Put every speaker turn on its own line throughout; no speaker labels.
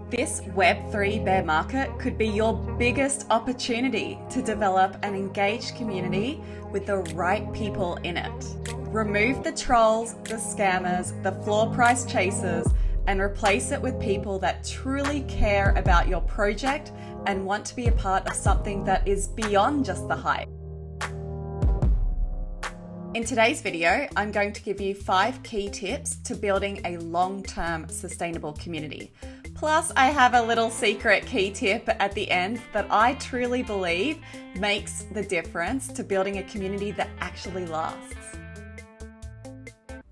This Web3 bear market could be your biggest opportunity to develop an engaged community with the right people in it. Remove the trolls, the scammers, the floor price chasers, and replace it with people that truly care about your project and want to be a part of something that is beyond just the hype. In today's video, I'm going to give you 5 key tips to building a long-term sustainable community. Plus, I have a little secret key tip at the end that I truly believe makes the difference to building a community that actually lasts.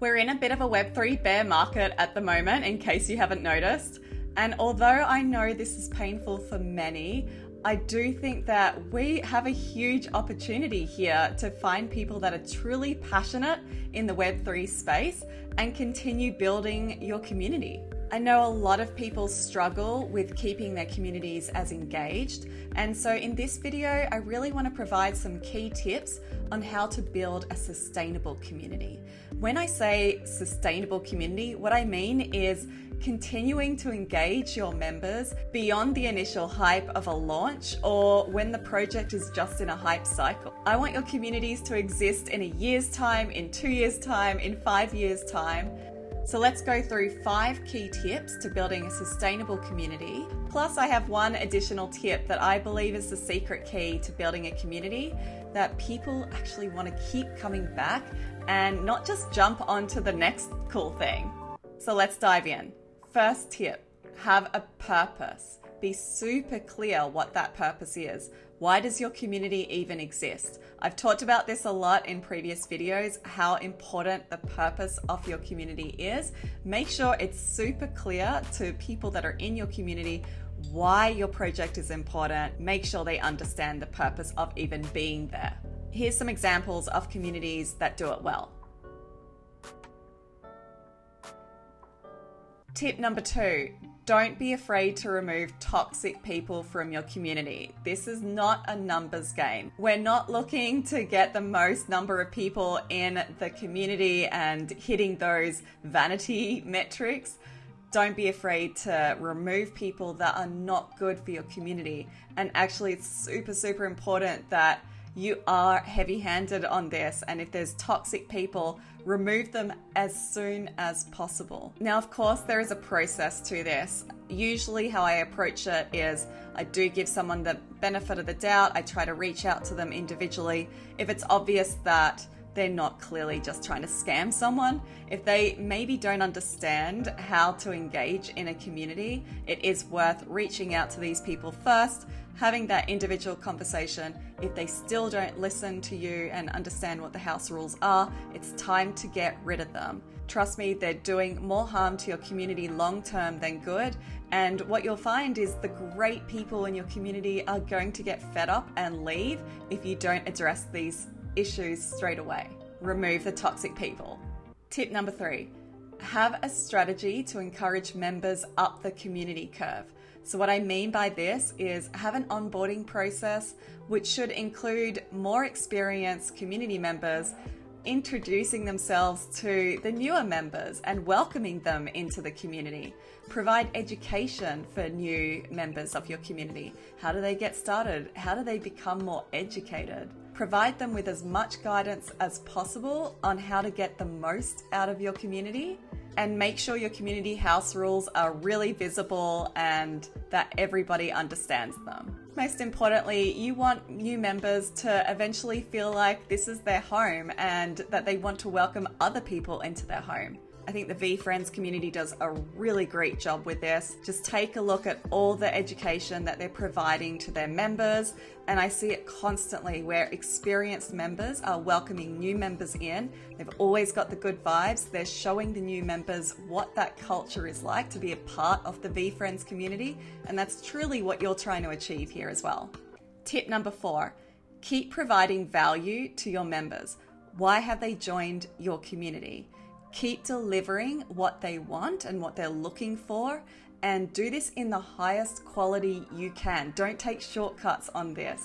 We're in a bit of a Web3 bear market at the moment, in case you haven't noticed. And although I know this is painful for many, I do think that we have a huge opportunity here to find people that are truly passionate in the Web3 space and continue building your community. I know a lot of people struggle with keeping their communities as engaged, and so in this video, I really want to provide some key tips on how to build a sustainable community. When I say sustainable community, what I mean is continuing to engage your members beyond the initial hype of a launch or when the project is just in a hype cycle. I want your communities to exist in a year's time, in 2 years' time, in 5 years' time. So let's go through 5 key tips to building a sustainable community. Plus, I have one additional tip that I believe is the secret key to building a community that people actually want to keep coming back and not just jump onto the next cool thing. So let's dive in. First tip, have a purpose. Be super clear what that purpose is. Why does your community even exist? I've talked about this a lot in previous videos, how important the purpose of your community is. Make sure it's super clear to people that are in your community why your project is important. Make sure they understand the purpose of even being there. Here's some examples of communities that do it well. Tip number 2, don't be afraid to remove toxic people from your community. This is not a numbers game. We're not looking to get the most number of people in the community and hitting those vanity metrics. Don't be afraid to remove people that are not good for your community. And actually, it's super important that you are heavy-handed on this, and if there's toxic people, remove them as soon as possible. Now, of course, there is a process to this. Usually how I approach it is I do give someone the benefit of the doubt. I try to reach out to them individually. If it's obvious that they're not clearly just trying to scam someone, if they maybe don't understand how to engage in a community, it is worth reaching out to these people first, having that individual conversation. If they still don't listen to you and understand what the house rules are, it's time to get rid of them. Trust me, they're doing more harm to your community long term than good. And what you'll find is the great people in your community are going to get fed up and leave if you don't address these issues straight away. Remove the toxic people. Tip number 3, have a strategy to encourage members up the community curve. So what I mean by this is have an onboarding process which should include more experienced community members introducing themselves to the newer members and welcoming them into the community. Provide education for new members of your community. How do they get started? How do they become more educated? Provide them with as much guidance as possible on how to get the most out of your community, and make sure your community house rules are really visible and that everybody understands them. Most importantly, you want new members to eventually feel like this is their home and that they want to welcome other people into their home. I think the VeeFriends community does a really great job with this. Just take a look at all the education that they're providing to their members, and I see it constantly where experienced members are welcoming new members in. They've always got the good vibes. They're showing the new members what that culture is like to be a part of the VeeFriends community, and that's truly what you're trying to achieve here as well. Tip number 4, keep providing value to your members. Why have they joined your community? Keep delivering what they want and what they're looking for, and do this in the highest quality you can. Don't take shortcuts on this.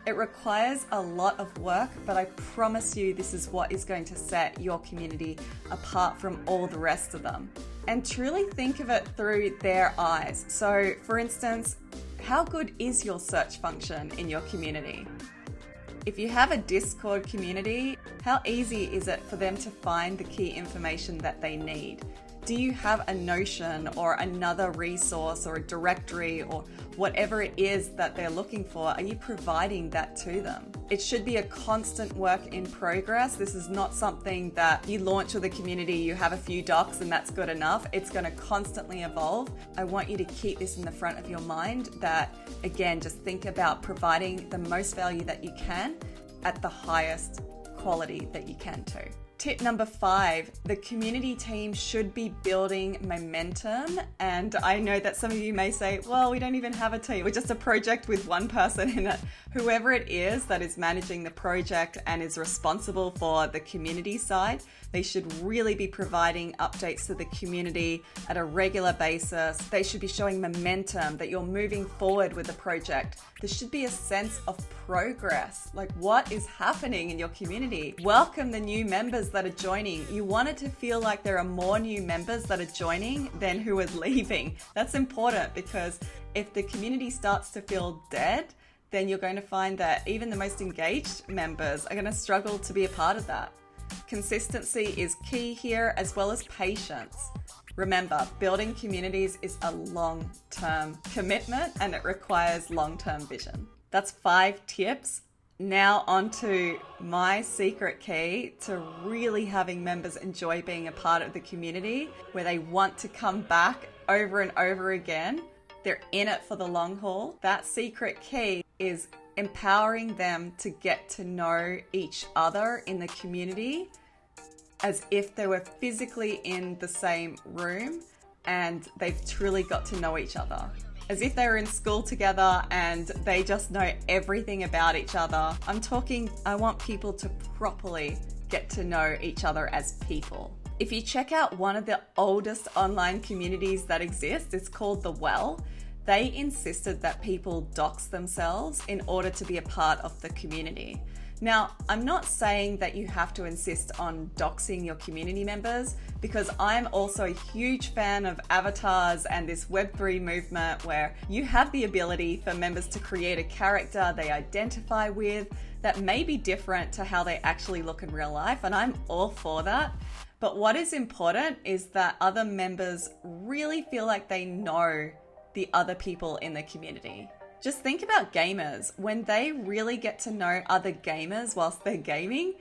It requires a lot of work, but I promise you this is what is going to set your community apart from all the rest of them. And truly think of it through their eyes. So, for instance, how good is your search function in your community? If you have a Discord community, how easy is it for them to find the key information that they need? Do you have a Notion or another resource or a directory or whatever it is that they're looking for? Are you providing that to them? It should be a constant work in progress. This is not something that you launch with a community, you have a few docs and that's good enough. It's going to constantly evolve. I want you to keep this in the front of your mind that, again, just think about providing the most value that you can at the highest quality that you can too. Tip number 5, the community team should be building momentum. And I know that some of you may say, well, we don't even have a team. We're just a project with one person in it. Whoever it is that is managing the project and is responsible for the community side, they should really be providing updates to the community at a regular basis. They should be showing momentum that you're moving forward with the project. There should be a sense of progress, like what is happening in your community. Welcome the new members that are joining. You want it to feel like there are more new members that are joining than who is leaving. That's important, because if the community starts to feel dead, then you're going to find that even the most engaged members are going to struggle to be a part of that. Consistency is key here, as well as patience. Remember, building communities is a long-term commitment and it requires long-term vision. That's 5 tips. Now on to my secret key to really having members enjoy being a part of the community, where they want to come back over and over again. They're in it for the long haul. That secret key is empowering them to get to know each other in the community as if they were physically in the same room and they've truly got to know each other. As if they were in school together and they just know everything about each other. I want people to properly get to know each other as people. If you check out one of the oldest online communities that exist, it's called The Well. They insisted that people dox themselves in order to be a part of the community. Now, I'm not saying that you have to insist on doxing your community members, because I'm also a huge fan of avatars and this Web3 movement where you have the ability for members to create a character they identify with that may be different to how they actually look in real life, and I'm all for that. But what is important is that other members really feel like they know the other people in the community. Just think about gamers. When they really get to know other gamers whilst they're gaming,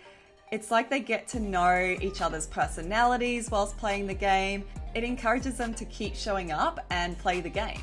it's like they get to know each other's personalities whilst playing the game. It encourages them to keep showing up and play the game.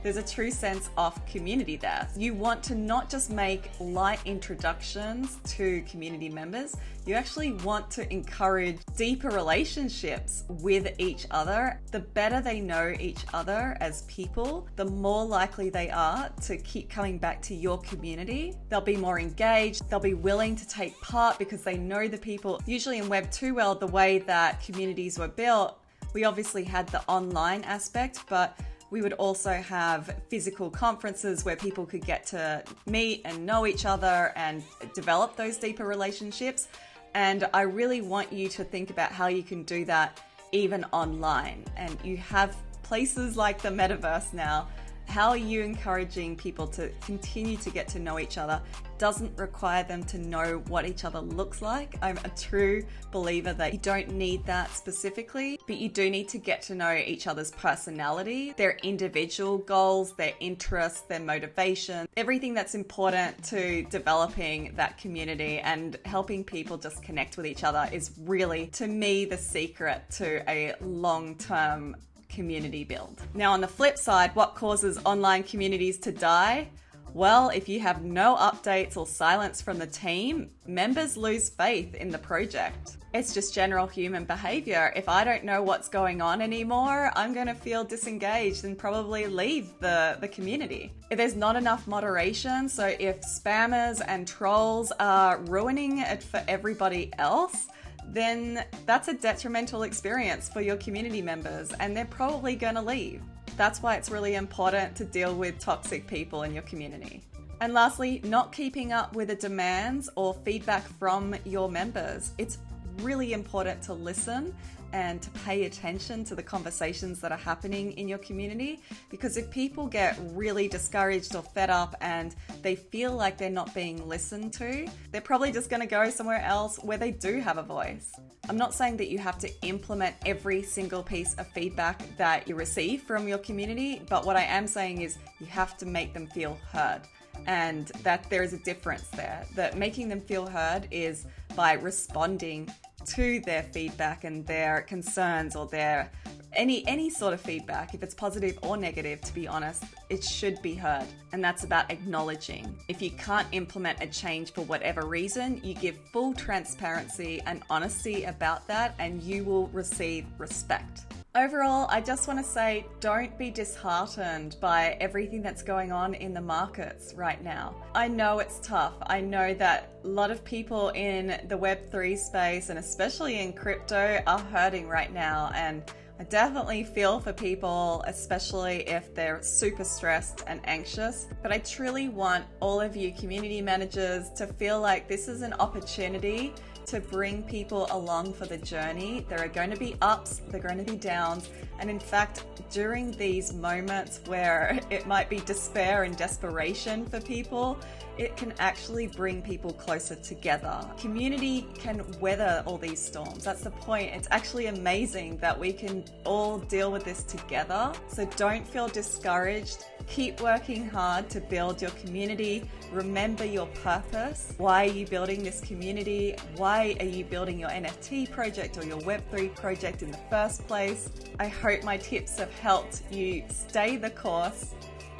There's a true sense of community there. You want to not just make light introductions to community members, you actually want to encourage deeper relationships with each other. The better they know each other as people, the more likely they are to keep coming back to your community. They'll be more engaged, they'll be willing to take part because they know the people. Usually in Web 2 world, the way that communities were built, we obviously had the online aspect, but we would also have physical conferences where people could get to meet and know each other and develop those deeper relationships. And I really want you to think about how you can do that even online. And you have places like the metaverse now. How are you encouraging people to continue to get to know each other? Doesn't require them to know what each other looks like. I'm a true believer that you don't need that specifically, but you do need to get to know each other's personality, their individual goals, their interests, their motivation, everything that's important to developing that community and helping people just connect with each other is really, to me, the secret to a long-term community build. Now, on the flip side, what causes online communities to die? Well, if you have no updates or silence from the team, members lose faith in the project. It's just general human behavior. If I don't know what's going on anymore, I'm going to feel disengaged and probably leave the community. If there's not enough moderation, so if spammers and trolls are ruining it for everybody else, then that's a detrimental experience for your community members and they're probably going to leave. That's why it's really important to deal with toxic people in your community. And lastly, not keeping up with the demands or feedback from your members. It's really important to listen and to pay attention to the conversations that are happening in your community, because if people get really discouraged or fed up and they feel like they're not being listened to, they're probably just going to go somewhere else where they do have a voice. I'm not saying that you have to implement every single piece of feedback that you receive from your community, but what I am saying is you have to make them feel heard. And that there is a difference there, that making them feel heard is by responding to their feedback and their concerns or their any sort of feedback. If it's positive or negative, to be honest, it should be heard. And that's about acknowledging. If you can't implement a change for whatever reason, you give full transparency and honesty about that, and you will receive respect. Overall, I just want to say, don't be disheartened by everything that's going on in the markets right now. I know it's tough. I know that a lot of people in the Web3 space, and especially in crypto, are hurting right now. And I definitely feel for people, especially if they're super stressed and anxious. But I truly want all of you community managers to feel like this is an opportunity to bring people along for the journey. There are going to be ups, there are going to be downs, and in fact, during these moments where it might be despair and desperation for people, it can actually bring people closer together. Community can weather all these storms. That's the point. It's actually amazing that we can all deal with this together. So don't feel discouraged. Keep working hard to build your community. Remember your purpose. Why are you building this community? Why are you building your NFT project or your Web3 project in the first place? I hope my tips have helped you stay the course,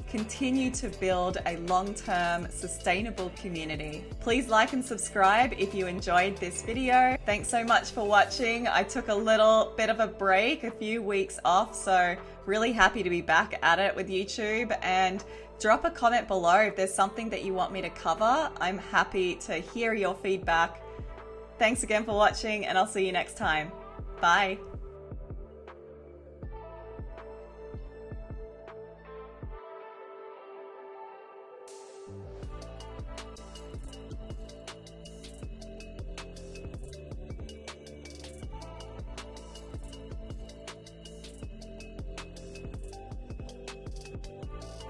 continue to build a long-term sustainable community. Please like and subscribe if you enjoyed this video. Thanks so much for watching. I took a little bit of a break, a few weeks off, so really happy to be back at it with YouTube. And drop a comment below if there's something that you want me to cover. I'm happy to hear your feedback. Thanks again for watching, and I'll see you next time. Bye.